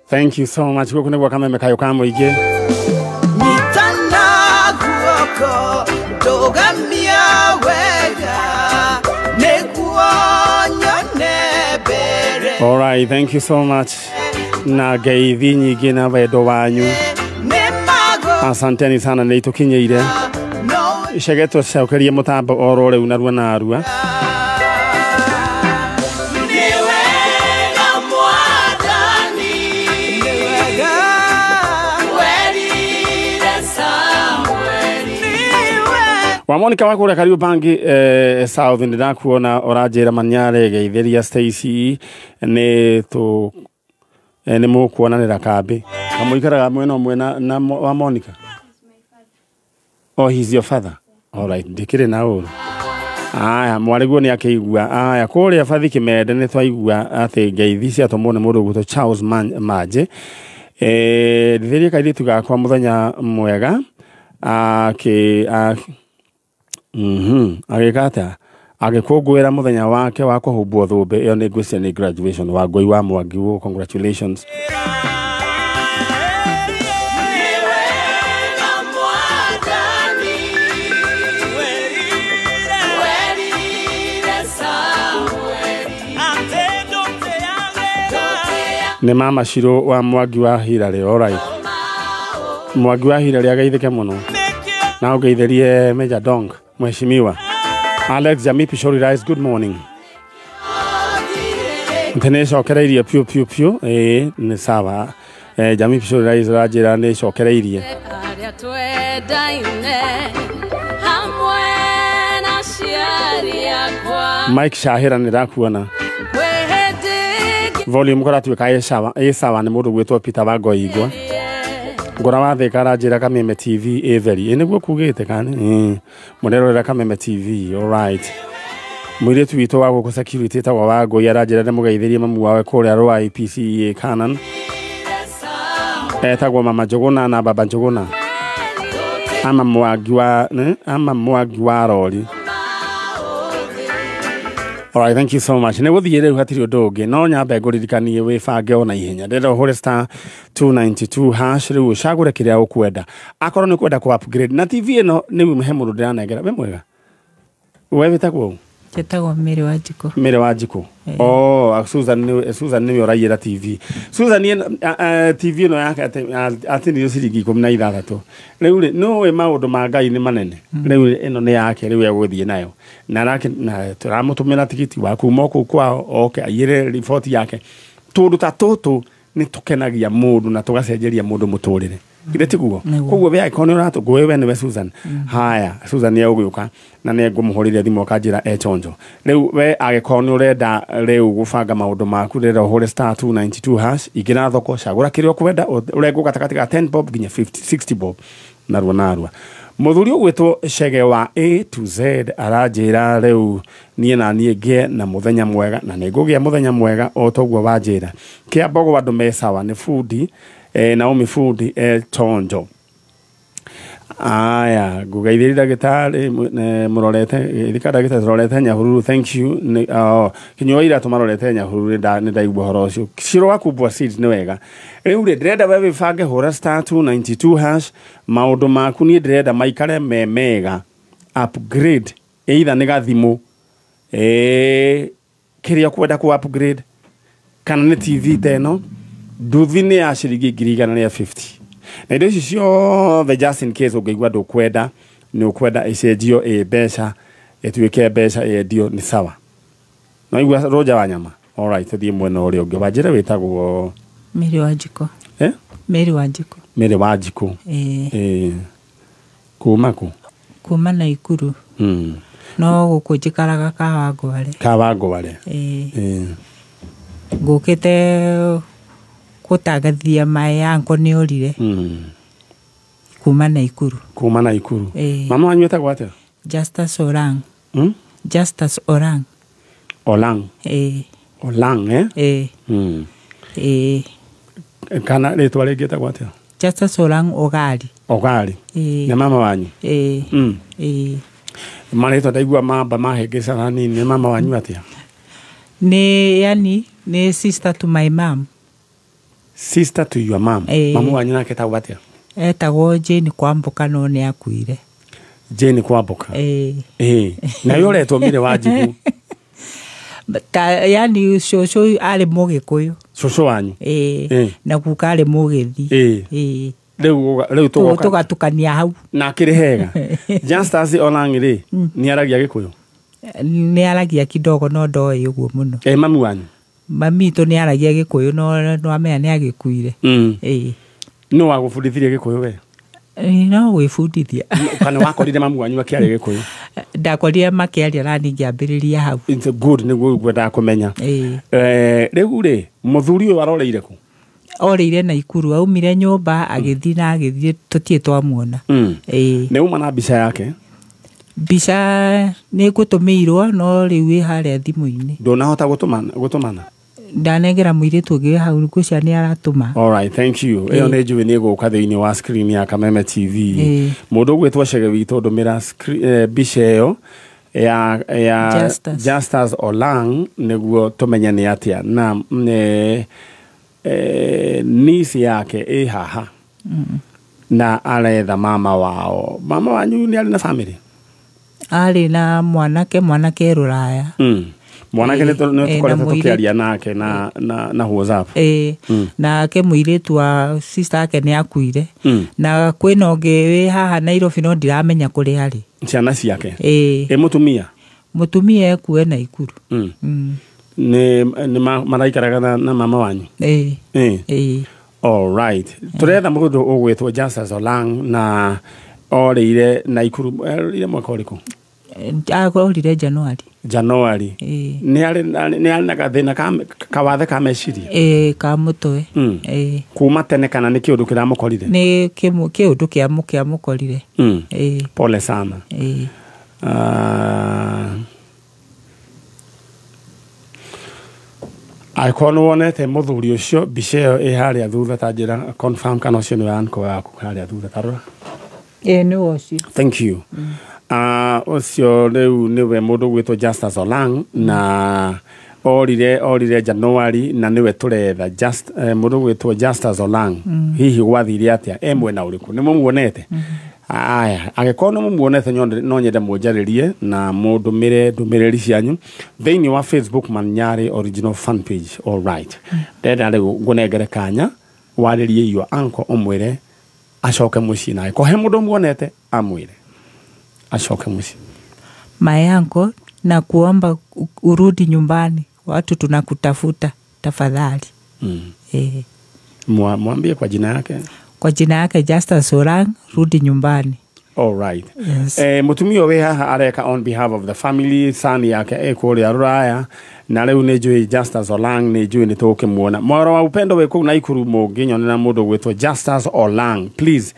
Thank you so much. Kwa kunegwa kama mekayo kamo ige. Nitana kuoko dogamia wega nekuonyo nebere. All right, thank you so much. Na gaithi nyingi na wedo wanyu. Asanteni sana nĩ itukinyeire. Icegetwo caukerie mutambo oro rĩu narua narua. Wa Monica wakura karibu bangi South ndakuona orajera manyare geithĩria Stacy nĩ tu nĩ mũkuonanĩra kambi amuikaraga mwena ũmwe na wa Monica. Oh, he's your father. All right, ndikire na uru. Aya mwariguo nĩ akĩigua aya kũrĩa bathi Kimende nĩ twaigua atĩ ngeithi cia tomone mũndũ gwĩtwo Charles Manje ndĩrĩria kairĩtu gakwa mũthenya mwega agikata agikũngũĩra mũthenya wake wa kũhumbwo thũmbĩ ĩyo nĩ ngwĩciria nĩ graduation wa Ngũi wa Mwangi. Congratulations. Nĩ mama Shiro wa Mwangi wa Hirare. All right, Mwangi wa Hirare ageithĩke mũno na ũgeithĩrie Major Dong mheshimiwa Alex Jamii Pishori Rise. Good morning. Ntene cokereirie piu nĩ sawa. Jamii Pishori Rise rajira nĩ cokereirie Mike Shahira nĩ rakuona volume koratuĩka ĩ sawa nĩ mũndũ gwĩtwo Peter Wangoi igwa ngora wathĩka rajira Kameme TV every nĩguo kugĩte kani mũnerorera Kameme TV. All right, mũirĩtu witũ wa gũkũ security tagwa Wangoi arajira nĩ mũgeithĩrie mamu wawe kũrĩa rwa IPCA Canan etagwo mama Njũgũna na baba Njũgũna ama Mwangi wa Rori. All right, thank you so much. Ne gũthiĩ rĩu hatirĩ ũndũ ũngĩ no nyambe ngũririkanie wĩbange ona ihenya ndĩrenda ũhũre star 292 hash rĩu ũcagũre kĩrĩa ũkwenda akorwo nĩ kwenda ku upgrade na TV ĩno nĩ mũhe mũndũ ndĩranengera we mwega we wĩtagwo Ketagwo Mĩrĩ wa Njikũ. Oh, Susan nĩ ũraiyĩra TV. Susan TV ĩno yake atĩ nĩ ciringi 16. Rĩu no we maũndũ ma Ngai nĩ manene. Rĩu ĩno nĩ yake rĩu egũthiĩ nayo. Na tũramũtũmĩra tigiti wa kuma kũu kwao oke aiyĩre report yake. Tũndũ ta tũtũ nĩ tũkenagia mũndũ na tũgacenjeria mũndũ mũtũrĩre. Githĩ tiguo koguo we icon ũratũngũĩ we nĩwe Susan. Haya Susan nĩ ũgũka na nĩ ngũmũhũrĩria thimũ kanjĩra echonjo rĩu we agĩkorwo nĩ ũrenda rĩu gũbanga maũndũ maku rĩrĩa ũhũre star 292 hash ingĩra thoko cagũra kĩrĩa ũkwenda ũrengwo gatagatĩ ga 10 bob nginya 60 bob narua mũthuri ũgwĩtwo Chege wa A to Z aranjĩra rĩu niĩ na niĩ ngĩe na mũthenya mwega na nĩ ngũgĩa mũthenya mwega o toguo wanjĩra Kĩambogo andũ me sawa nĩ fundi Naomi Food Tonjo. Aya ngugeithĩria ndagĩtarĩ mũrorete thika ndagĩtarĩ rorete Nyahururu. Thank you. Kinyua ira tumarorete Nyahururu nĩ ndaigua horo ũcio. Shiro wakumbwa seeds nĩ wega. Rĩu ndĩrenda we wĩbange hũra star 292 hash maũndũ maku niĩ ndĩrenda maikare mega upgrade either nĩ gathimũ kĩrĩa kwenda ku upgrade kana nĩ TV teno nduthi nĩ ya ciringi 150. Na indo ici ciothe just in case ũngĩigua ndũkwenda nĩ ũkwenda icenjio mbeca ĩtuĩke mbeca yendio nĩ sawa. No igua Roja wa Nyama. All right, thiĩ mwena ũrĩa ũngĩ wanjĩra wĩtagwo Mĩrĩ wa Njikũ. Mĩrĩ wa Njikũ. Kuma ku? Kuma Naikuru. No gũkũ njikaraga Kawangware. Ngũkĩte gũtagathia maĩ yanko nĩ orire. Kuma Naikuru. Mama wanyu etagwo atĩa? Justus Orang. Olang kana rĩtwa rĩngĩ etagwo atĩa? Justus Orang Ogari. Na mama wanyu? Marĩtwa ndaigua mamba mahĩngĩcaga nini. Mama wanyu atĩa? Ni sister to my mom. Sister to your mom. Mamu wanyu nake etagwo atia? Etagwo Jane Kwamboka no nĩ akuire. Jane Kwamboka. Na yo retwo Mire Wanjiku. Yani shosho arĩ Mũgĩkũyũ. Shosho wanyu. Na guka arĩ Mũgĩthi. Rĩu tũgatukania hau. Na kĩrĩ hega. Justus Olang rĩ nĩ aragia Gĩkũyũ. Nĩ aragia kidogo no ndoĩ ũguo mũno. Mami wanyu. Mami to nĩ aragia Gĩkũyũ no amenya nĩ agĩkuire. No wagũbundithirie Gĩkũyũ we? No gwĩbundithia. Kana wakorire mamu wanyu akĩaria Gĩkũyũ? Ndakorire makĩaria na niĩ ngĩambĩrĩria hau. It's good nĩguo ngwendaga kũmenya. Rĩu rĩ mũthuri ũyũ aroreire kũ? Oreire Naikuru, aumire nyũmba agĩthiĩ tũtiĩ twamuona. Nĩ uma na mbica yake? Mbica nĩ ngũtũmĩirwo no rĩu ĩ harĩa thimũ-inĩ. Ndũnahota gũtũmana? Ndanengera mũirĩtu ũngĩ hau ngũcia nĩ aratũma. All right, thank you. Ĩyo nĩ njũĩ nĩ ĩgũka thĩinĩ wa screen ya Kameme TV. Mũndũ ũgwĩtwo Chege witũ ndũmĩra mbica ĩyo ya Justus Olang nĩguo tũmenye nĩ atĩa. Na niece yake ĩ haha na aretha mama wao. Mama wanyu nĩ arĩ na family? Arĩ na mwanake Rũraya. Mwanake nĩ tũkoretwo tũkĩaria nake na WhatsApp. Nake mũirĩtu wa sister yake nĩ akuire. Na kwĩna ũngĩ wĩ haha Nairobi no ndiramenya kũrĩa arĩ. Ciana ciake? Mũtumia? Mũtumia ekuwe Naikuru. Nĩ maraikaraga na mama wanyu? All right. Tũretha mũndũ ũgwĩtwo Justus Olang na oreire Naikuru mwaka ũrĩkũ? Agorire January. Nĩ arĩ na gathĩna kawathe ka meciria? Ka mũtwe. Kuma tene kana nĩ kĩũndũ kĩramũkorire? Nĩ kĩũndũ kĩamũkorire. Pole sana. Angĩkorwo nĩ wonete mũthuri ũcio mbica ĩyo ĩ harĩa thutha ta njĩra confirm kana ũcio nĩ uncle waku harĩa thutha tarora? Nĩ ũcio. Thank you. Ũcio rĩu nĩwe mũndũ ũgwĩtwo Justus Olang na orire January na nĩwe tũretha mũndũ ũgwĩtwo Justus Olang. Hihi gwathire atĩa mwena ũrĩkũ? Nĩ mũmuonete? Aya, angĩkorwo nĩ mũmuonete no nyende mũnjarĩrie na mũndũmĩre ndũmĩrĩri cianyu thĩinĩ wa Facebook Maniare original fan page. All right. Ndenda rĩu ngũnengere kanya warĩrie your uncle ũmwĩre acoke mũciĩ nawe. Kohe mũndũ muonete amwĩre ashoke mũciĩ. My uncle, na kuomba urudi nyumbani, watu tunakutafuta tafadhali. Mwambie kwa jina yake? Kwa jina yake Justus Olang, rudi nyumbani. All right. Yes. Mutumia we haha areka on behalf of the family, son yake kũrĩa Rũraya na rĩu nĩ njũĩ Justus Olang nĩ njũĩ nĩ tũkĩmuona. Mwaro wa upendo we kũu Naikuru mũngĩnyonera mũndũ gwĩtwo Justus Olang, please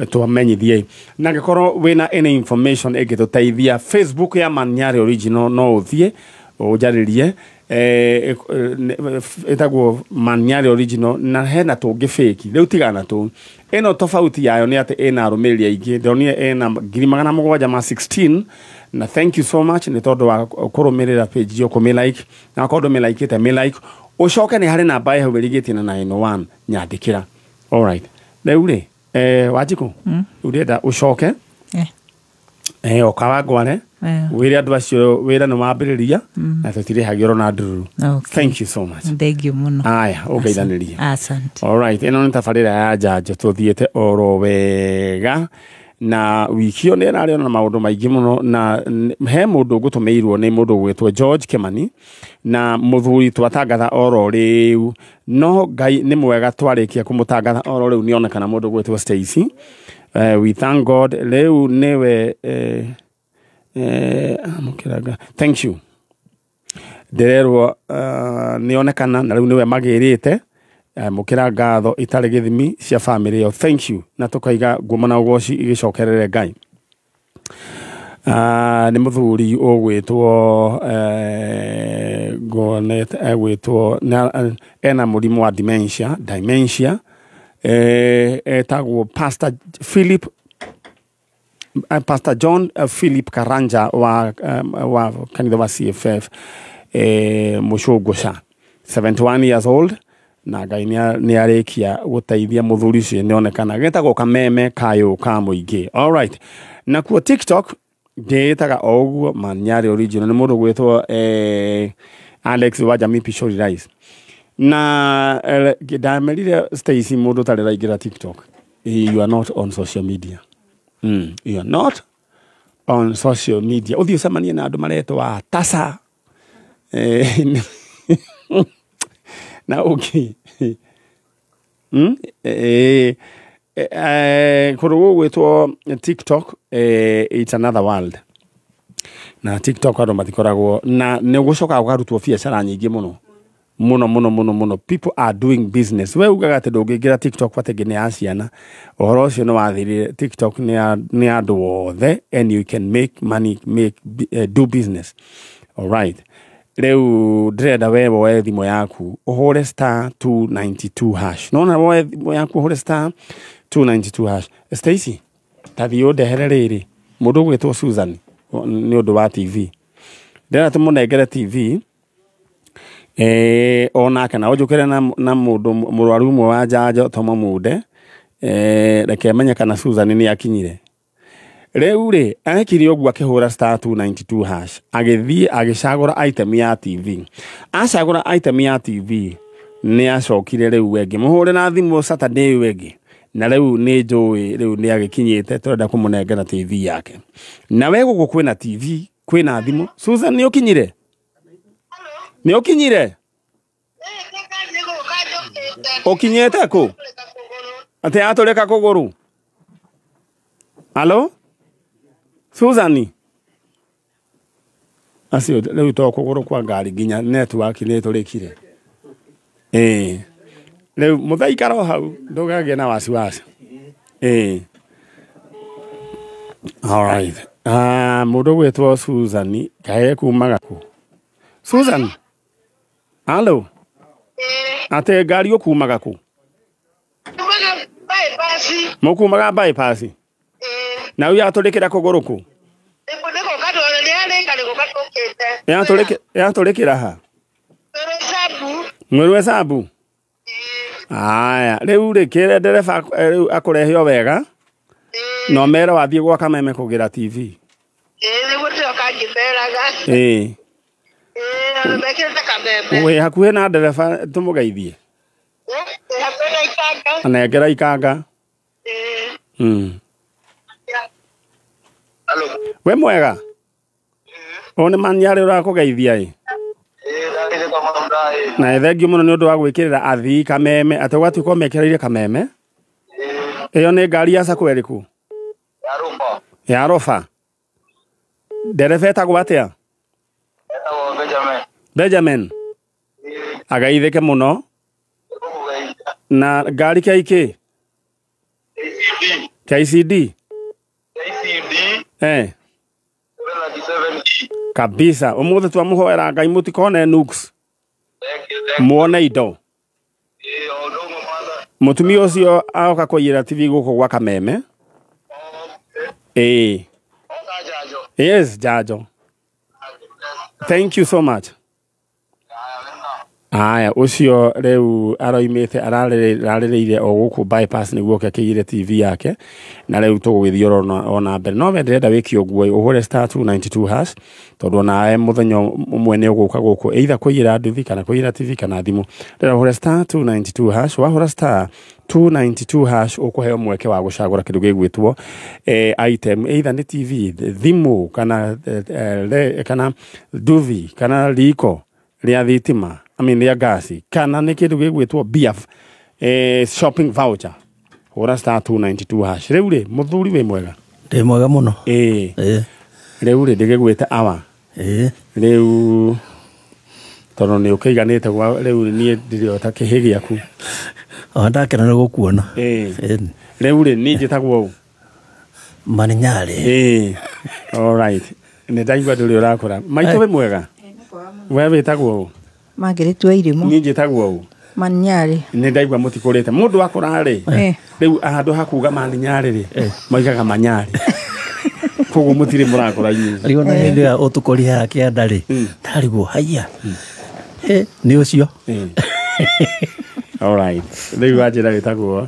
tuamenyithie. Na ngĩkorwo wĩna any information ĩngĩtũteithia Facebook ya Maniare Original no ũthiĩ ũnjarĩrie etagwo Maniare Original na hena tũngĩ fake rĩu tigana tu ĩno tofauti yayo nĩ atĩ ĩna arũmĩrĩri aingĩ ndonire ĩna 716 na thank you so much nĩ tondũ wa kũrũmĩrĩra page yo kũmĩ like na kondũ mĩ like ĩte mĩ like ũcoke nĩ harĩ namba ĩho ĩrigĩtie na 91 nyandĩkĩra. All right. Rĩu rĩ Wanjiku urenda ucoke okawangware wĩre andũ acio wĩra nĩ wambĩrĩria na tũtirĩhagio na ndururu. Thank you so much. Thank you muno. Aya ũgeithanĩrie. Asante. All right, ĩno nĩ tabarĩra ya njanjo tũthiĩte oro wega na wikio nĩ ĩrarĩ na maũndũ maingĩ mũno na he mũndũ ngũtũmĩirwo nĩ mũndũ gwĩtwo George Kimani na mũthuri twatangatha oro rĩu no Ngai nĩ mwega twarĩkia kũmũtangatha oro rĩu nĩ onekana mũndũ gwĩtwo Stacy. We thank God. Rĩu nĩwe amũkĩraga. Thank you. Ndĩrerwo nĩ onekana na rĩu nĩwe magĩrĩte mukira ngatho itarĩ gĩthimi cia family yo. Thank you. Na tukaiga ngoma na ugoci igicokerere Ngai. Nĩ mũthuri ũgwĩtwo Gonet egwĩtwo ena mũrimũ wa dementia etagwo Pastor John Philip Karanja wa kanitha wa CFF Mushogosha, 71 years old. na Ngai nĩ arĩkia gũteithia mũthuri ũcio nĩonekana getagwo kameme kayo ka mũingĩ. All right, na kuo TikTok ndĩtaga o ũguo Maniari original nĩ mũndũ gwĩtwo Alex Wajami Pishori Rice. Na ndamerire Stacy mũndũ tarĩ raingĩra TikTok. You are not on social media. You are not on social media. Uthi usamanie na andu maretwa tasa. Na okay. Kurugu gwetwo TikTok, it's another world. Na TikTok ado matikoragwo na negucoka gukarutwo biacara nyingi muno. People are doing business. We ugaga ati ndũngĩingĩra TikTok patenge nĩ aciana. Ũhoro ũcio nĩ wathirire. TikTok nĩ andũ othe, and you can make money, do business. All right. Rĩu ndĩrenda we woe thimũ yaku ũhũre *292#. Nona woe thimũ yaku ũhũre *292#. Stacy, tathi ũndehere rĩrĩ mũndũ gwĩtwo Susan nĩ ũndũ wa TV. Ndĩrenda tũmũnengere TV. Ona kana ojukere na mundu murwaru umwe wa njanjo Toma Mude reke menya kana Susan ni akinyire. Rĩu rĩ akiri ogwa akihura *292#. Agithie agicagura item ya TV. Acagura item ya TV ni acokire rĩu wengi muhure na thimu Saturday wengi. Na rĩu ni njũĩ rĩu ni agikinyite turenda kumunengera TV yake. Na wego gukwena TV kwena thimu. Susan ni ukinyire? Ni ukinyire? Ukinyete ku? Ate atuleka kuguru. Hello? Susan. Asio leo to kuguru kwa ngari ginya network ni tulikire. Leo muthaikaro hau ndugage na wasiwasi. All right. Mundu gwetwo Susan kae kumaga ku. Susan. Hello. Ate ngari ukumaga ku? Kumaga bypass. Mukumaga bypass. Na uya atulekera kuguru ku? Ndiko katwara ni areka ndiko katokete. Yatulekera ha? Mwerwe sabu. Aya, rĩu rekere ndereba akurehio wega. No mera wathie gwa kameme kugira TV. Nĩguo tũka ngĩmeraga. We hakuhe na ndereba tumugeithie. Hakuna ikanga. Anengera ikanga. Hello. We mwega? One Maniari urakugeithia ĩ. Na thengio muno ni undu wa gwikirira athii kameme ate gwatu ko mekereire kameme. Iyo ni ngari ya sako eriku. Ya rofa. Ndereba etagwo atia? Benjamin. Agaitheke muno. Na ngari kaiki? KCD. Kabisa. Umuthe twamuhoera Ngai mutikone nuks. Muone indo. Mutumi ucio aoka kuira TV guko gwa kameme. Yes, Jajo. Thank you so much. Aya, ucio reu aroimete ararĩrĩire o guku bypass niguo kĩire TV yake na reu tũgũgĩthiĩ ona mbere no ndĩrenda wĩki ũguo ũhure *292# tondũ nawe mũthenya ũmwe nĩ ũgũka gũkũ either kũiyĩra nduthi kana kũiyĩra TV kana thimũ ndĩrenda ũhure *292# wahura *292# ũkũheo mweke wa gũcagũra kĩndũ gĩgwĩtwo item either nĩ TV thimũ kana nduthi kana riko rĩa thitima ya gasi kana ni kindu gigwitwo BF shopping voucher hura *292#. Riu ri muthuri we mwega? Ndi mwega muno. Riu ri ndigigwita awa. Riu tono ni ukiganite gwa riu ni ndiriota kihi giaku. Ndakena ni gukuona. Riu ri ni njitagwo Maniari. All right. Ni ndaigua nduri urakora. Maito we mwega? We witagwo Margaret Wairimu. Ni njitagwo Maniari. Ni ndaigua mutikurite mundu akora ri. Riu andu hakuga Maniari ri. Moigaga Manyari. Koguo mutire murakora inyu. Riu na hindi ya utukori ya kianda ri. Tariguo haiya. Ni ucio. All right. Rĩu wanjĩra wĩtagwo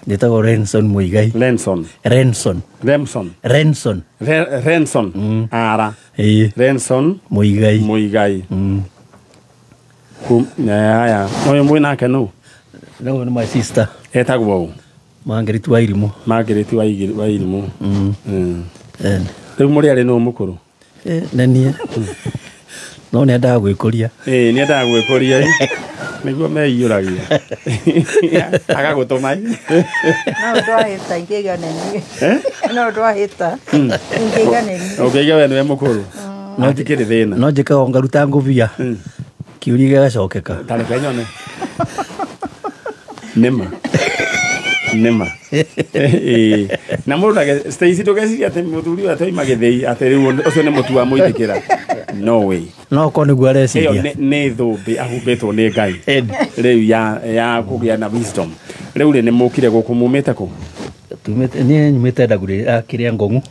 Nĩtagwo Renson Muigai. Renson. Ara. Renson Muigai. Haya. Moyo mwĩnake nũ? No, my sister. Etagwo ũ? Margaret Wairimu. Rĩu mũrĩ arĩ nũ mũkũrũ? Nenie. No nĩendaga gwĩkũria. Nĩendaga gwĩkũria. Nĩguo meiyũragia. Agagũtũma. No ndwahĩta ingĩiganeni. No ndwahĩta ingĩiganeni. Ũkĩiga we nĩwe mũkũrũ. No njĩkĩrĩ thĩna. No njĩkaga ngaruta ngũbia. Kiuria gĩgacokeka. Tareke nyone. Nĩma. Na mũndũ Stacy ndũgeciria atĩ mũthuri ũyũ atoima gĩthĩi atĩ rĩu ũcio nĩ mũtu wa mũithikĩra. No way. No ko nĩguo areciria. Ĩyo nĩ thũmbĩ ahumbĩtwo nĩ Ngai. Rĩu ya kũgĩa na wisdom. Rĩu nĩ mũkire gũkũ mumĩte kũ? Tumĩte niĩ nyumĩte Ndagũrĩ kĩrĩa Ngong'u.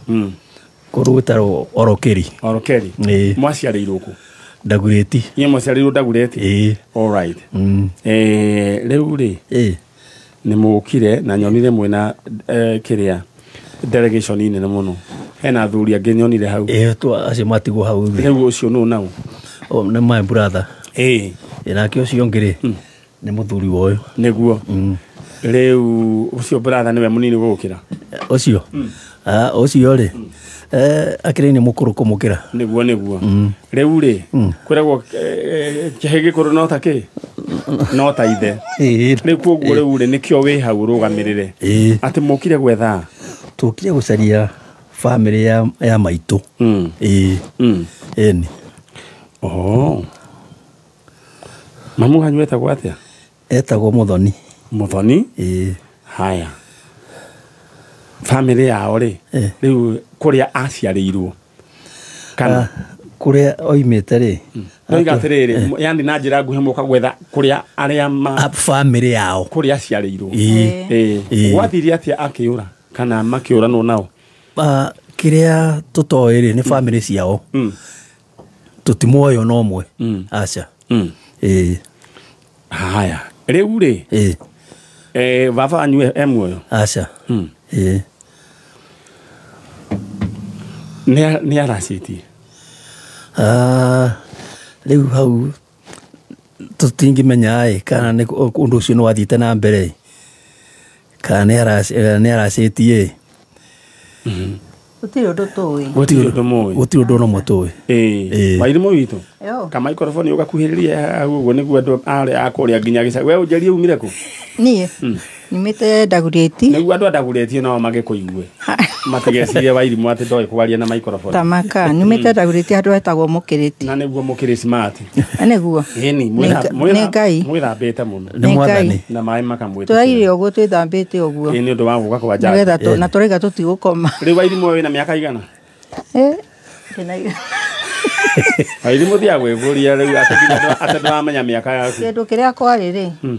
Kũrũ gũtarwo Orokeri. Mwaciarĩirwo kũ? Ndagũrĩti. Inyuĩ mwaciarĩirwo Ndagũrĩti? All right. Rĩu nĩ mũkire na nyonire mwĩna kĩrĩa delegation nene mũno. Hena athuri angĩ nyonire hau. Acio matigwo hau. Rĩu ũcio nũ nau? Nĩ my brother. Nake ũcio ngĩrĩ nĩ mũthuri wa ũyũ. Nĩguo. Rĩu ũcio brother nĩwe mũnini gũgũkĩra? Ũcio rĩ akĩrĩ nĩ mũkũrũ kũmũkĩra. Nĩguo. Rĩu kwĩragwo kĩhĩ gĩkũrũ no ta kĩ? No ta ithe. Rĩu kwoguo rĩu nĩkĩo wĩ hau rũgamĩrĩre. Atĩ mũkire gwetha? Tũkire gũcaria family ya maitũ. Eni. Mamu wanyu etagwo atĩa? Etagwo Mũthoni. Mũthoni? Haya. Family yao rĩ rĩu kũrĩa aciarĩirwo kana kũrĩa oimĩte rĩ ndoiga atĩrĩrĩ yani na njĩra nguhĩ mũka gwetha kũrĩa arĩa family yao kũrĩa aciarĩirwo gwathirie atĩa akĩũra kana makĩũranwo nao? Kĩrĩa tũtoĩ rĩ nĩ family ciao tũtimoyo no ũmwe aca. Haya rĩu rĩ baba wanyu muoyo? Aca. Nĩ aracitie? Rĩu hau tũtingĩmenya kana nĩ ũndũ ũcio nĩ wathiĩte na mbere kana nĩ aracitie. Gũtirĩ ũndũ tũĩ. Gũtirĩ ũndũ no mũtũĩ. Wairimũ witũ kamaikoroboni ũgakuhĩrĩria ũguo nĩguo andũ arĩa akũrĩa nginya gĩcagi. We ũnjarie umire kũ? Niĩ nyumĩte Ndagũrĩti. Nĩguo andũ a Ndagũrĩti nao magĩkũigue matigecirie Wairimũ atĩ ndoĩ kwaria na maikoroboni. Tamaka nyumĩte Ndagũrĩti andũ etagwo Mũkĩrĩti. Na nĩguo Mũkĩrĩ smart. Nĩguo. Nĩ Ngai. Mwĩthambĩte mũno. Nĩ Mwathani. Na maĩ makamwĩtĩkĩra. Tũraire ũguo twĩthambĩte ũguo. Nĩ ũndũ wa gũka kwa Ngai. Na tũraiga tũtigũkoma. Rĩu Wairimũ wĩna mĩaka igana? Wairimũ thia gwĩbũria rĩu atĩ ndũramenya mĩaka yaku. Kĩndũ kĩrĩa kwarĩ rĩ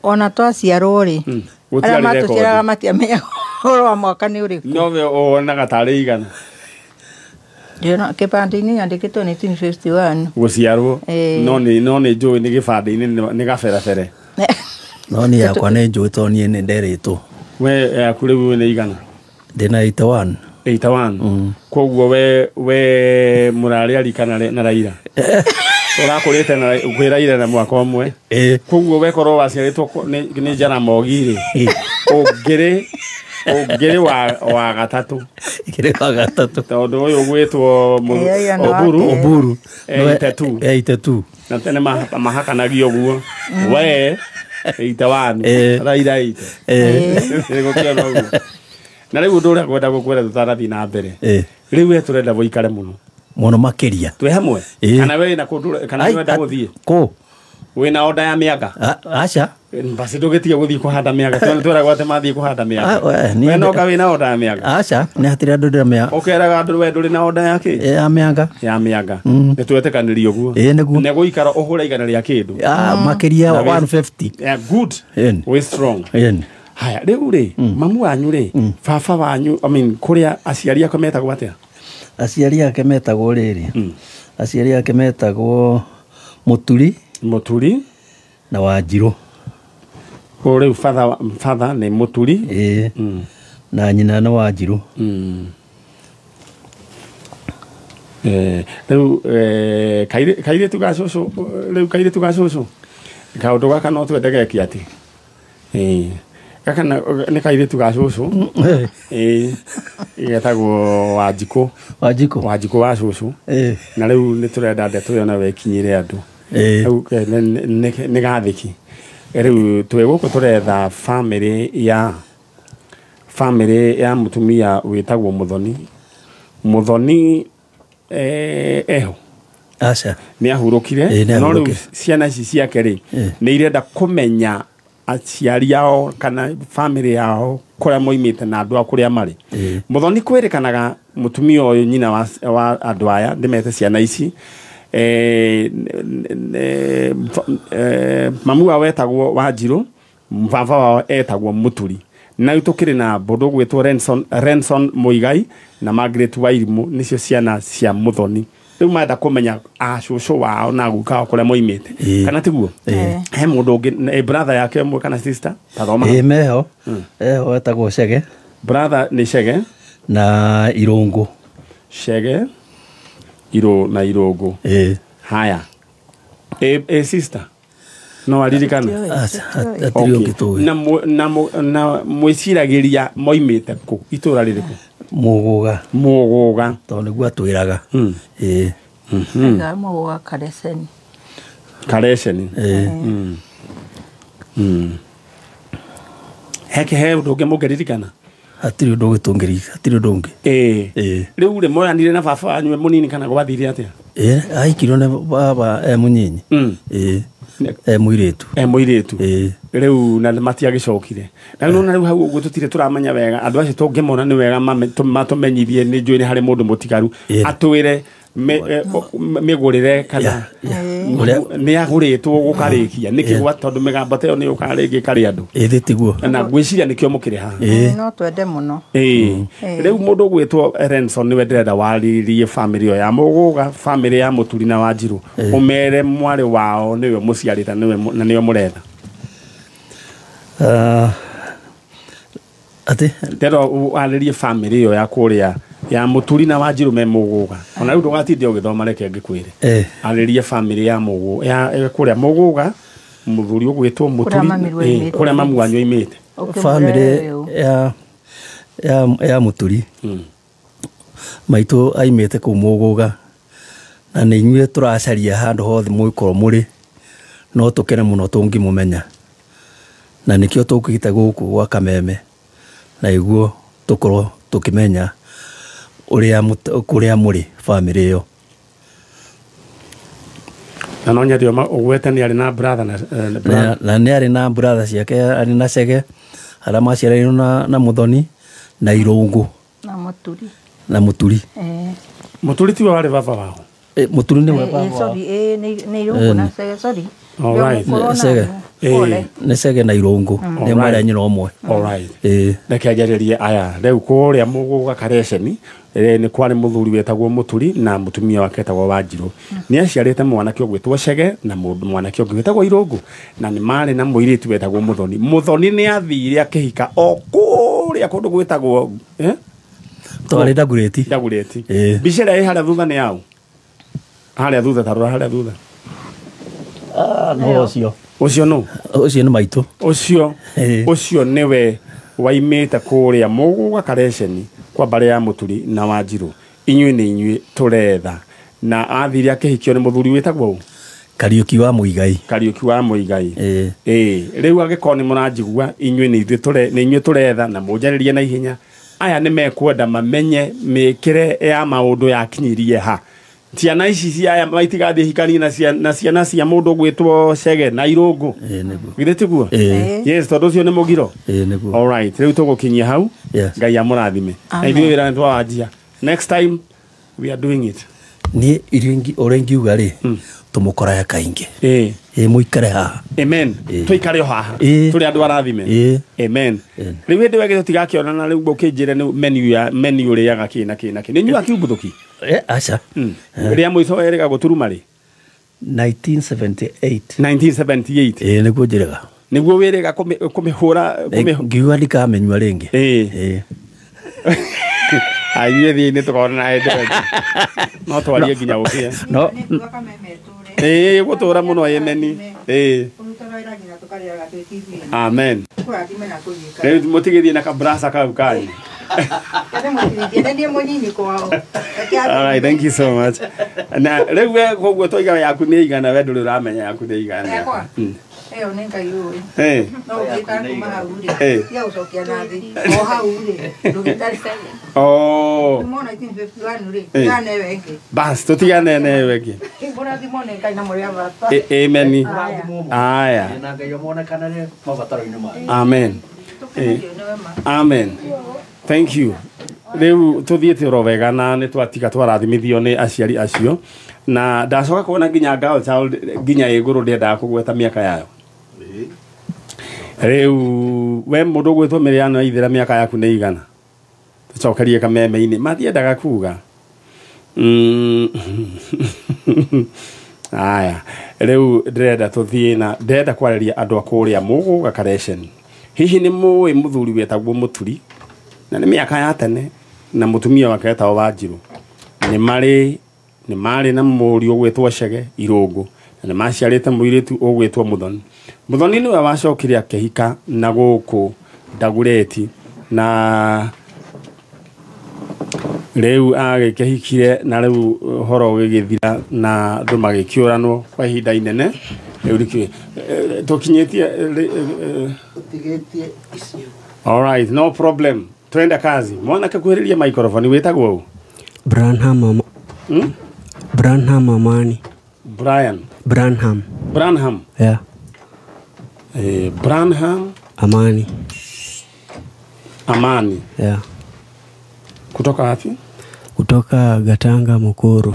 ona twaciarwo rĩ arĩa matũciaraga matiamenya ũhoro wa mwaka nĩ ũrĩkũ. No we wonaga tarĩ igana? Kĩbandĩ-inĩ nyandĩkĩtwo nĩ 1951. Gũciarwo? No nĩ njũĩ nĩ gĩbandĩ-inĩ nĩ gaberabere. No niĩ yakwa nĩ njũĩ tondũ niĩ nĩ nderĩtwo. We yaku rĩu nĩ igana? Ndĩna 81. 81. Kwoguo we mũrarĩ arikana na Raila? Ũrakũrĩte na kwĩraire na mwaka ũmwe. Kwoguo wekorwo waciarĩtwo nĩ Jaramogi rĩ ũngĩrĩ wa gatatũ. Tondũ ũyũ gwĩtwo Oburu 82. Na tene mahakanagio ũguo. We 81. Raila 80. Na rĩu ũndũ ũrĩa ngwenda gũkwĩra tũtarathiĩ na mbere. Rĩu we tũrenda gũikare mũno makĩria. Twĩ hamwe? Kana we na kũndũ kana we wenda gũthiĩ? Kũ? Wĩna order ya mĩanga? Aca. Basi ndũgĩtige gũthiĩ kũhanda mĩanga. Twĩragwo atĩ mathiĩ kũhanda mĩanga. We noka wĩna order ya mĩanga? Aca, nĩ hatirĩ andũ ndĩra mĩanga. Ũkeraga andũ we ndũrĩ na order ya kĩ? Ya mĩanga. Ya mĩanga. Nĩ twetĩkanĩria ũguo. Nĩguo. Nĩ gũikara ũhũra igana rĩa kĩndũ. Makĩria 150. Yeah, good. We strong. Haya rĩu rĩ mamu wanyu rĩ baba wanyu kũrĩa aciari ake metagwo atĩa? Aciari ake metagwo rĩrĩ aciari ake metagwo Mũturi na Wanjirũ. Ore father ni Muturi. Na nyina no Wanjiru. Rĩu kaire tugacoco rĩu kaire tugacoco kaundu gaka no twende geki ati gaka nĩ kaire tugacoco getagwo Wanjikũ wa coco na rĩu nĩ tũrenda ndeto ĩyo nawe ĩkinyĩre andũ rĩu nĩ gathĩki rĩu twĩ gũkũ tũretha family ya mũtumia wĩtagwo Muthoni eho aca ni ahurukire no riu ciana ici ciake ri ni irenda kumenya aciari ao kana family yao kuria moimite na andu akuria mari Muthoni kwirikanaga mutumia uyu nyina wa andu aya ndimete ciana ici mamu wa wetagwo Wanjiru baba wao etagwo Muturi na itukire na bodo gwetwo Renson Muigai na Margaret Wairimu nicio ciana cia Muthoni riu manda kumenya cucu wao na guka kuria moimite kana tiguo he mundu ungi brother yake mwe kana sister tathoma meho etagwo Chege brother ni Chege na Irungu na Irungu haya sister no aririkana na mwiciragiria moimite ku itura ririku Muguga to niguo atwiraga Muguga Kareseni he undu ungi mungeririkana hatiri undu gitungirika hatiri undu ungi riu ri moyanire na baba wanyu munini kana gwathire atia aikirwo na baba munyinyi muiritu riu na matiagicokire na riu hau uguo tutire turamenya wega andu acio tungimona ni wega matumenyithie ni njui ni hari mundu mutigaru atwire migurire kana ni aguritwo gukarikia niki gwa tondu migamba teyo ni ukarigi kari andu tiguo na gwiciria nikio mukire ha no twende muno riu mundu gwitwo Renson ni wendereda waririe family ya Muguga family ya Muturi na Wanjiru umere mwari wao niwe muciarita niwe na niwe muretha ate tero aririe family yo ya kuria ya Muturi na Wanjiru me Muguga ona riu ndugatinde ugithoma reke ngikwire aririe family ya Muguga ya kuria Muguga muthuri ugwitwo Muturi kuria mamu wanyu imite family ya Muturi maitu aimite ku Muguga na ni inyue turacaria handu hothe mwikoro muri no tukene muno tungimumenya na nikio tukite guku gwa Kameme na iguo tukorwo tukimenya kuria muri family yo na no nyadio ugwete ni ari na brother na ni ari na brother ciake ari na Chege ara maciarairwo na Muthoni na Irungu na Muturi Muturi tiwe wari baba wao Muturi ni baba sorry ni Irungu na Chege sorry alright ne Chege na Irungu ni mwari nyina omwe alright reke ajaririe aya riu kuria Muguga Kareseni ni kwari muthuri wetagwo Muturi na mutumia wake etagwo Wanjiru ni aciarite mwana kio gwitwo Chege na mwana kio gwitagwo Irungu na ni mari na muiritu wetagwo Muthoni ni athire akihika o kuria kundu gwitagwo twari Dagureti bicera ĩ haria thutha ni yao haria thutha tarora haria thutha no ucio ni maitu ucio niwe waimite kuria Muguga Kareseni kwa bare ya Muturi na Wanjiru inyui ni inyui turetha na athire akihikio ni muthuri wetagwo Kariuki wa Muigai riu agikoni muranjigua inyui ni inyui turetha na munjaririe na ihenya aya ni mekwenda mamenye mikire ya maundu yakinyirie ha ciana ici cia maitigathi hikani na ciana cia mundu gwitwo Chege na Irungu githĩ tiguo yes tondu ucio ni mugiro all right riu tugukinyia hau Ngai amurathime na ithuĩ wĩra nĩ twawanjia next time we are doing it ni iringi orengiuga ri tumukoraya kaingi muikare haha amen tuikare haha turi andu arathime amen riu ndi wege tutigakiona na riu bukijire ni menu ri yaga kina ni nyua kiubuthuki acha ria muico erega guturuma ri 1978 niguo njirega niguo wirega kumihura ngiuga ndikamenywa ringi aye thi ni tukona na ende no twarie nginya gukia no gutura muno yemeni amen rĩu mũtigithie na kabrasa kau kanyu. All right, thank you so much. Na rĩu we koguo toiga yaku nĩ igana we ndũrĩ ũramenya yaku nĩ igana. Nĩ Ngai ũĩ. No ũgĩta kuma hau rĩ. Tia ũcokia na thĩ. O hau rĩ. Ndũgĩtarĩ cai. Mona 1951 rĩ. Gane wengi. Bas tutigane newe wengi. Mbona thimone Ngai na mũrĩa baba. Amen. Aya. Na Ngai omonekana nĩ mabataro-inĩ make. Amen. Amen. Thank you. Rĩu tuthiĩte oro wega na nĩ twatiga twarathimithio nĩ aciari acio na ndacoka kuona nginya girl child nginya igũrũ ndĩendaga kũgweta mĩaka yayo. Rĩu we mũndũ gwĩtwo Miriam ithira mĩaka yaku nĩ igana tucokerie kameme-inĩ mathiendaga kuga aya rĩu ndĩrenda tũthiĩ na ndĩrenda kwarĩria andũ a kũrĩa Mũgũga Kareceni. Hihi nĩ mũĩ mũthuri wetagwo Mũturi na nĩ mĩaka ya tene na mũtumia wake etagwo Wanjirũ nĩ marĩ na mũriũ gwĩtwo Chege Irũngũ na nĩ maciarĩte mũirĩtu ũgwĩtwo Muthoni. Muthoni nĩwe wacokire akĩhika na gũkũ Ndagureti na rĩu agĩkĩhikire na rĩu horo ũgĩgĩthira na andũ magĩkĩũranwo kwa ihinda inene. Rĩu tũkinyĩtie all right, no problem. Twenda kazi. Mwanake kuhiriria microphone wetagwo u? Branham Amani. Branham. Yeah. Branham Amani. Yeah. Kutoka wapi? Kutoka Gatanga Mukuru.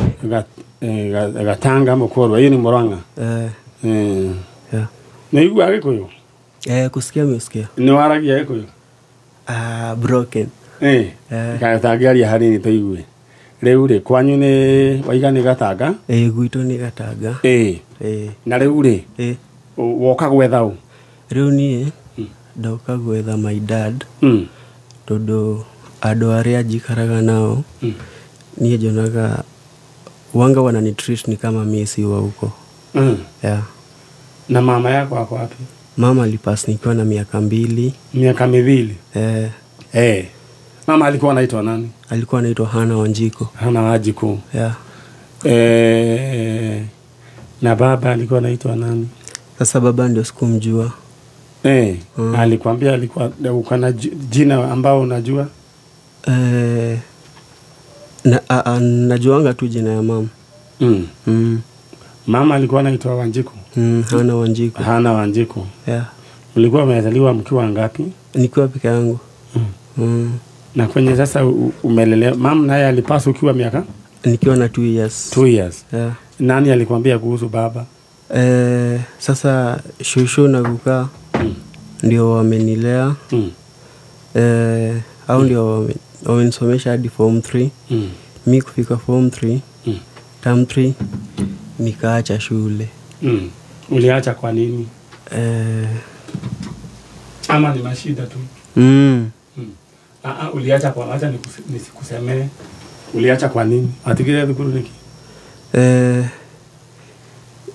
Gatanga Mukuru. Hiyo ni Murang'a. Yeah. Na igua Gikuyu? Kusikia mesikia. Ni waragia Gikuyu? Broken. Katangaria hanini tũigue. Rĩu rĩ kwanyu nĩ waiga nĩ Gatanga? Gwitũ nĩ Gatanga. Na rĩu rĩ woka gwetha ũ? Rĩu niĩ ndoka gwetha my dad. Tondũ andũ arĩa njikaraga nao niĩ njonaga wanga wananitreat ni kama mimi si wa huko. Yeah. Na mama yako wako wapi? Mama alipass nikiwa na miaka 2. Miaka 2? Mama alikuwa anaitwa nani? Alikuwa anaitwa Hana Wanjiko. Hana Wanjiko. Yeah. Na baba alikuwa anaitwa nani? Sasa baba ndio sikumjua. Alikwambia alikuwa ukana jina ambao unajua? Najuanga tu jina ya mama. Mama alikuwa anaitwa Wanjiko? Hana Wanjiko. Hana Wanjiko. Yeah. Ulikuwa umezaliwa mkiwa ngapi? Nikiwa peke yangu. Na kwenye sasa umelelea mama naye alipaswa ukiwa miaka? Nikiwa na 2 years. 2 years. Yeah. Nani alikwambia kuhusu baba? Sasa shushu na kukaa ndio wamenilea. Au ndio wamenisomesha hadi form 3. Mimi kufika form 3. Term 3 nikaacha shule. Uliacha kwa nini? Ama ni mashida tu? Uliacha kwa acha nisikusemee. Uliacha kwa nini? Atigire thukuru niki?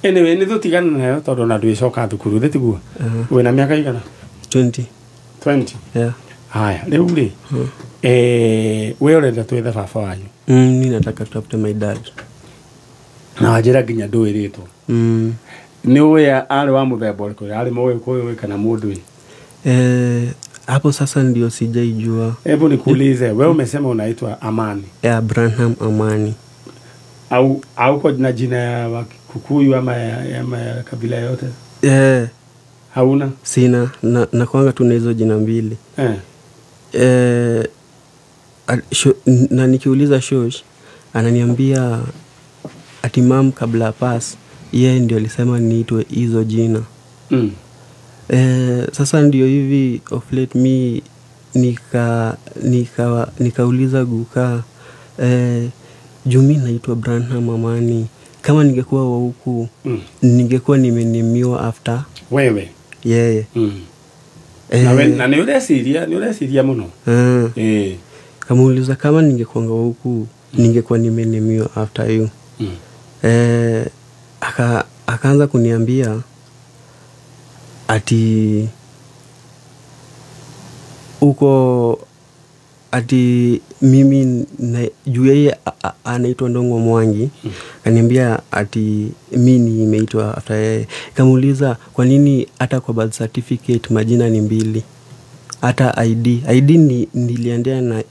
Anyway, ni tutigana nayo tondu na ndwicoka thukuru thitiguo. Wena miaka igana? 20. 20? Yeah. Haya, rĩu rĩ we ũrenda twethe baba wanyu? Mimi nataka tutafute my dad. Na wajĩra nginya ndũĩrĩtwo. Nĩ ũĩ arĩ wa mũthemba ũrĩkũ? Arĩ Mũgĩkũyũ kana mũndũ? Hapo sasa ndio sijaijua. Hebu nikuulize, wewe umesema unaitwa Amani? Yeah, Branham Amani. Au kwa jina ya Kikuyu ama ya kabila yote? Hauna? Sina. Na kwanga tu na hizo jina mbili. Na nikiuliza shosh ananiambia ati mam kabla pass yeye ndio alisema niitwe hizo jina. Sasa ndio hivi of late me nikauliza guka Jumi naitwa Branham Amani. Kama ningekuwa wa huku ningekuwa nimenimiwa after wewe. yeye. Na ni uresiria muno. Kamuuliza kama ningekuanga huku ningekuwa nimenemiwa after you. Akaanza kuniambia ati uko ati mimi juu yeye anaitwa Ndongo Mwangi. Kaniambia ati mimi nimeitwa after yeye. Kamuuliza kwa nini hata kwa birth certificate majina ni mbili, hata ID niliandika na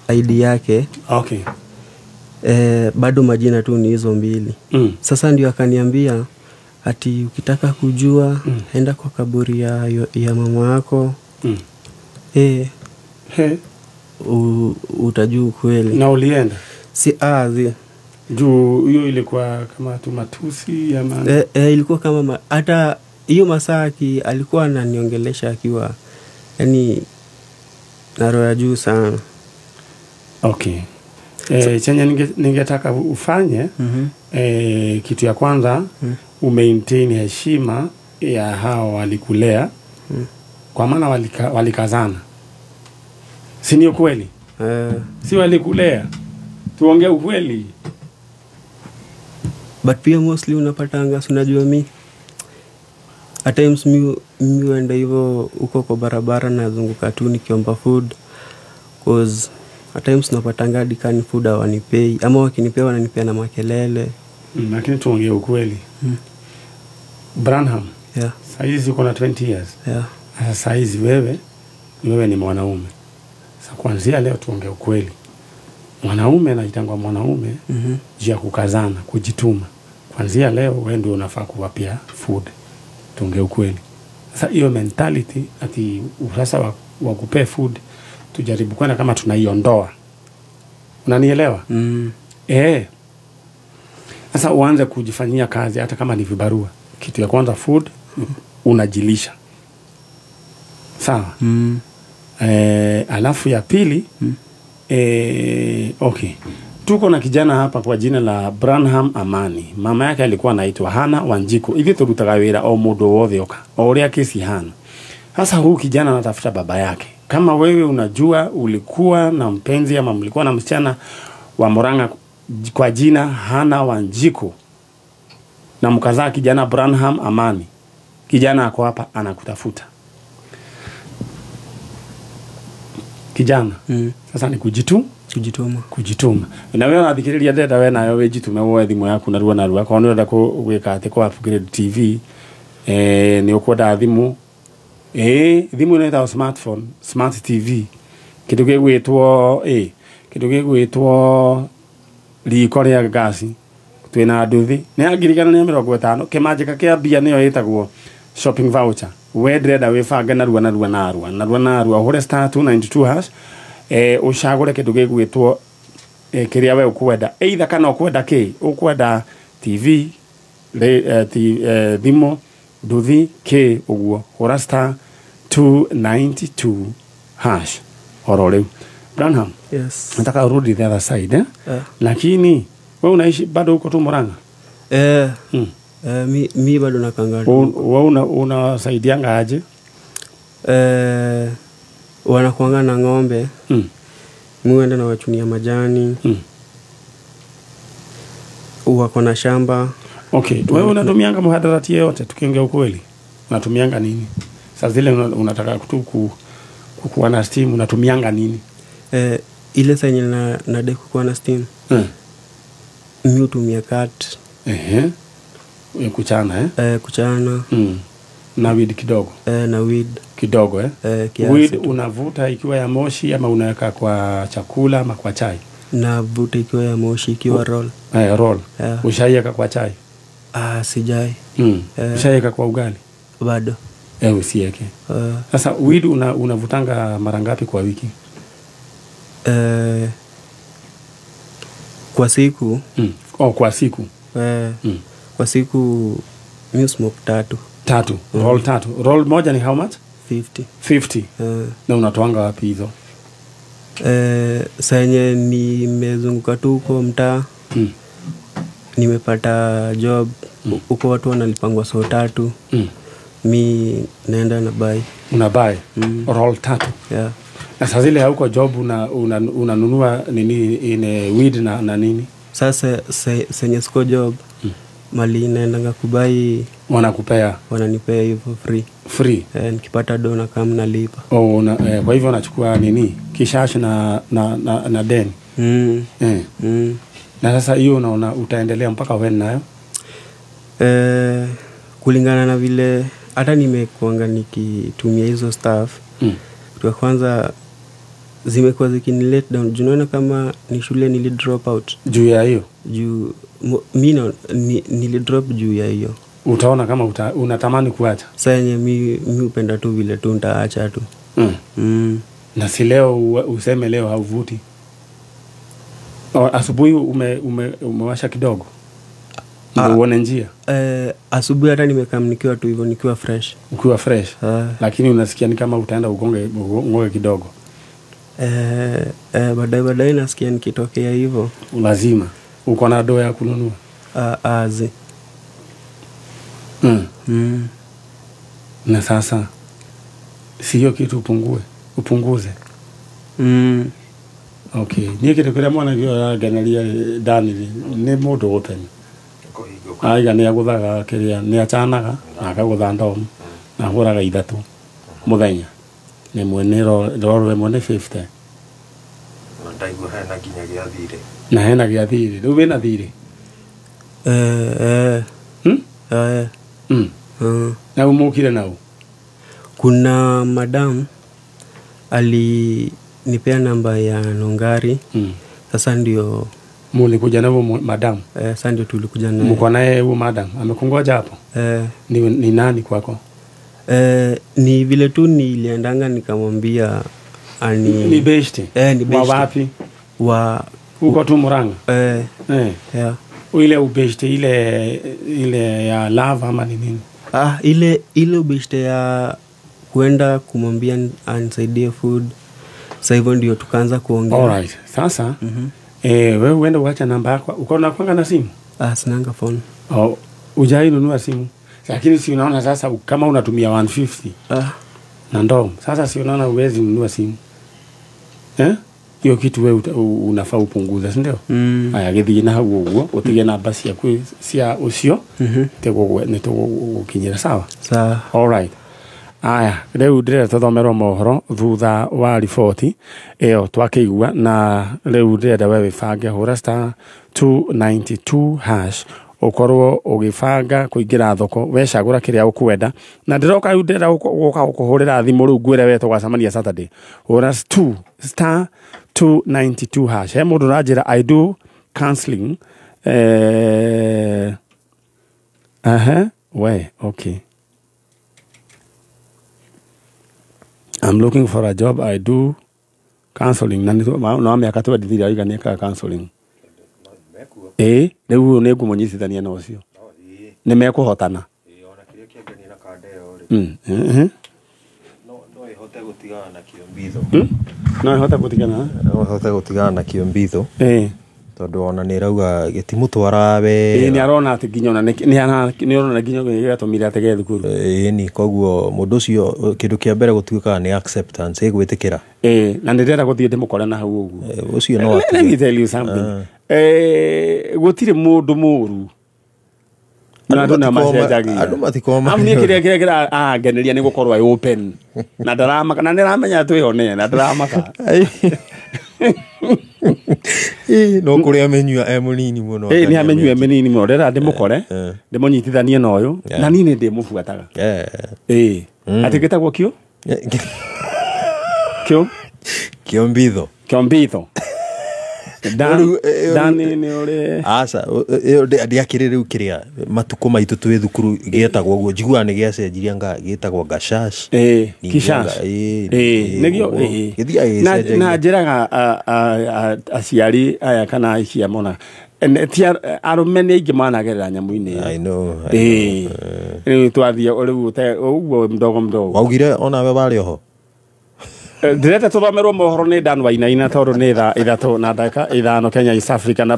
ID yake. Okay. Bado majina tu ni hizo mbili. Sasa ndio akaniambia ati ukitaka kujua enda kwa kaburi ya mama yako. Utajua ukweli. Na ulienda? Juu hiyo ilikuwa kama tu matusi ama ilikuwa kama hata hiyo masaa alikuwa ananiongelesha akiwa yani na roho ya juu sana. Okay. Chenye ningetaka ufanye kitu ya kwanza umaintain heshima ya hao walikulea. Kwa maana walikazana. Si ni ukweli? Si walikulea. Tuongee ukweli. But pia mostly unapatanga unajua mimi at times mimi wenda hivyo uko kwa barabara na zunguka tu nikiomba food cause at times napatanga dikani food hawanipei ama wakinipea wananipea na makelele. Lakini tuongee ukweli. Branham. Yeah. Saizi uko na 20 years. Yeah. Saizi wewe ni mwanaume. Sasa kuanzia leo tuongee ukweli. Mwanaume anaitangwa mwanaume jia kukazana, kujituma. Kuanzia leo wewe ndio unafaa kuwapia food. Tuongee ukweli. Sasa hiyo mentality ati sasa wa kupea food tujaribu kwenda kama tunaiondoa. Unanielewa? Sasa uanze kujifanyia kazi hata kama ni vibarua. Kitu ya kwanza food unajilisha. Sawa? Alafu ya pili okay. Tuko na kijana hapa kwa jina la Branham Amani. Mama yake alikuwa anaitwa Hana Wanjiku. Hivi turutaga wira o mundu wothe oka. Oria kesi Hana. Sasa huu kijana anatafuta baba yake. Kama wewe unajua ulikuwa na mpenzi ama mlikuwa na msichana wa Murang'a kwa jina Hana Wanjiku na mkazaa kijana Branham Amani, kijana ako hapa anakutafuta. Kijana. Sasa ni kujituma. Na wewe unathikiriria dada wewe nayo wejitume wewe thimu yaku narua kwa ndio ndako gwika ati kwa Upgrade TV ni ukwenda thimu thimu inaitwa smartphone, smart TV. Kitu gigwitwo riko ria gasi twina nduthi ni angirikana ni 50 kimanjika kia bia niyo yitagwo shopping voucher. We dreda we fanga narua hore star 292 hash ushagure kitu gigwitwo kiria we ukwenda either kana ukwenda ukwenda TV thimo nduthi uguo hore star 292 hash oro riu. Branham, yes, nataka urudi the other side lakini wewe unaishi bado huko tu Murang'a? Mi bado nakanga. Wewe unasaidianga aje? Wanakuanga na ng'ombe. Muenda na wachunia majani. Wako na shamba. Okay, wewe unatumianga muhadarati yote tukiongea ukweli? Unatumianga nini? Sasa zile unataka kukuwa na steam unatumianga nini? Ile senye na deko kuwa na steam. Mimi hutumia cut. Kuchana kuchana. Na weed kidogo. Na weed kidogo weed unavuta ikiwa ya moshi ama unaweka kwa chakula ama kwa chai? Na vuta ikiwa ya moshi, ikiwa roll. Roll. Ushaiweka kwa chai? Sijai. Ushaiweka kwa ugali? Bado. Usiweke. Sasa weed unavutanga mara ngapi kwa wiki? Kwa siku. Kwa siku. Kwa siku mimi smoke 3. Roll 3. Roll moja ni how much? 50. Na unatoanga wapi hizo? Senye nimezunguka tu huko mtaa. Nimepata job huko watu wanalipangwa so 3. Mi naenda na buy. Una buy? Roll tatu? Yeah. Na sasa zile hauko job unanunua nini ine weed na nini? Sasa senye siko job mali naendanga kubai, wananipea hivyo free. Nikipata do na kama nalipa. Kwa hivyo unachukua nini kishash na deni. Na sasa hiyo unaona utaendelea mpaka when nayo? Kulingana na vile hata nimekuanga nikitumia hizo stuff. Kwa kwanza zimekuwa zikini let down. Unaona kama ni shule nili drop out juu ya hiyo. Mimi nili drop juu ya hiyo. Utaona kama unatamani kuacha. Sasa yenye mimi upenda tu vile tu nitaacha tu. Na si leo useme leo hauvuti. Asubuhi umewasha kidogo. Ndio uone njia. Asubuhi hata nimekaa nikiwa tu hivyo nikiwa fresh. Ukiwa fresh. Lakini unasikia ni kama utaenda ugonge kidogo. Baadaye nasikia nikitokea hivyo. Lazima. Uko na doa ya kununua? Azi. Na sasa sio kitu upunguze. Okay. Ni kitu kile mwana gyo ganalia Dani ni modo open. Aiga ni aguthaga kiria ni achanaga na akagutha ndom na huraga ithatu muthenya. Ni mwene ro mwene 50. Ndaigu hena ginya gya thire. Na hena gya thire. Riu wina thire? Na umukire nao? Kuna madam alinipea namba ya Nongari. Sasa ndio mulikuja nao madam? Sasa ndio tulikuja naye. Mko naye huyo madam? Amekungoja hapo? Ni nani kwako? Ni vile tu niliendanga nikamwambia ni besti. Ni besti. Wa wapi? Huko tu Murang'a. Yeah. Ile ubeshte ile ya lava ama ni nini? Ile ubeshte ya kuenda kumwambia anisaidie food. Sasa hivyo ndio tukaanza kuongea. Alright. Sasa wewe uende uacha namba yako. Uko na kwanga na simu? Sinanga phone. Ujai nunua simu. Lakini si unaona sasa kama unatumia 150. Na ndo sasa si unaona uwezi nunua simu. Hiyo kitu wewe unafaa upunguza, si ndio? Aya githii na hau uguo utige namba cia ucio tego ne to gukinyira sawa. Alright. Aya riu ndire tuthomerwo mohoro thutha wa ripoti iyo twakeigua na riu ndire wewe bange hura star 292# ukorwo ugibanga kuingira thoko wecagura kiria ukwenda na ndiroka yu ndira guka gukuhurira thimu riu ngwire we tugacamania Saturday hura star 292#. He mundu ranjira I do counseling okay. I'm looking for a job. I do counseling. No miaka tu ndithira igania ka counseling. Riu ne ngumunyithithania na ucio. Ni mekuhotana. Ona kiria kiangania na kandeo ri. No ihote gutigana na Kiombitho. No ihote gutigana? No ihote gutigana na Kiombitho. Tondu ona ni rauga gitimutwara we. Ni arona ati ginya ona ni arona ginya gigatumira atege thukuru. Ni koguo mundu ucio kindu kia mbere gutuika ni acceptance igwitikira. Na ndira guthie ndimukora na hau uguo. Ucio no ati. Let me tell you something. Gutire mundu muru. Na ndona macenjagia. Andu matikoma. Amni kiria ngeneria ni gukorwa open. Na ndaramaka na ndiramenya twihone na ndaramaka. No kuria menyua munini muno. Ni amenyua menini muno ndira ndimukore ndimunyitithanie na uyu na nini ndimubuataga. Atigitagwo kio? Kiombitho. Dani ni ore asa ndiakire riu kiria matuko maitu twi thukuru gietagwo guo jigua ni giacenjiria gietagwo gashash kishash negio na njiraga aciari aya kana icia mona tia arumene ingi managerera nyamu-ini. I know. Riu twathie riu uguo mdogo waugire ona we bari oho Direta tuthomerwo mohoro ni Dan Wainaina tondu ni ithaa 3 na ndagika 5 Kenya East Africa na